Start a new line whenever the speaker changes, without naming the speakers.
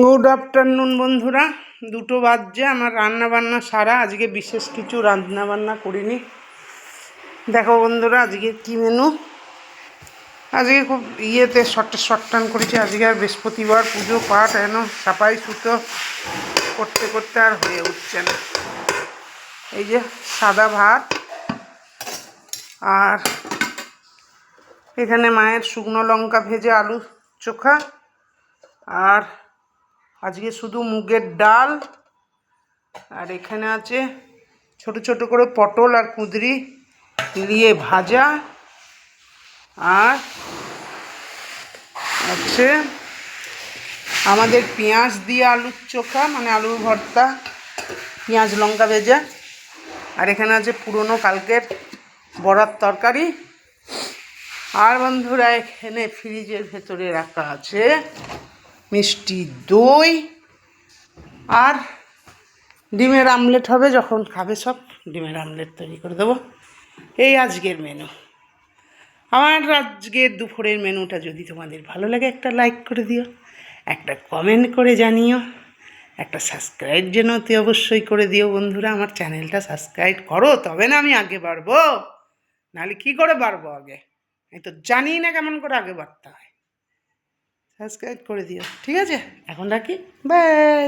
Good afternoon বন্ধুরা, 2টো বাজছে। আমার রান্না বান্না সারা। আজকে বিশেষ কিছু রান্না বান্না করিনি। দেখো বন্ধুরা, আজকে কি মেনু। আজকে খুব শর্টান করেছি। আজকে আর বৃহস্পতিবার, পুজো পাঠ সাপাই সুতো করতে করতে আর হয়ে উঠছে না। এই যে সাদা ভাত, আর এখানে মায়ের শুকনো লঙ্কা ভেজে আলু চোখা, আর আজকে শুধু মুগের ডাল, আর এখানে আছে ছোট ছোট করে পটল আর কুঁদরি দিয়ে ভাজা, আর আছে আমাদের পেঁয়াজ দিয়ে আলুর চোখা, মানে আলুর ভর্তা, পেঁয়াজ লঙ্কা ভেজা, আর এখানে আছে পুরনো কালকের বড়ার তরকারি। আর বন্ধুরা, এখানে ফ্রিজের ভেতরে রাখা আছে মিষ্টি দই, আর ডিমের আমলেট হবে। যখন খাবে সব, ডিমের আমলেট তৈরি করে দেবো। এই আজকের মেনু। আমার আজকের দুপুরের মেনুটা যদি তোমাদের ভালো লাগে, একটা লাইক করে দিও, একটা কমেন্ট করে জানিও, একটা সাবস্ক্রাইব যেন অতি অবশ্যই করে দিও বন্ধুরা। আমার চ্যানেলটা সাবস্ক্রাইব করো, তবে না আমি আগে বাড়বো, নাহলে কী করে বাড়বো আগে? আমি তো জানি না কেমন করে আগে বাড়তে হয়। সাবস্ক্রাইব করে দিও, ঠিক আছে? এখন রাখি, বাই।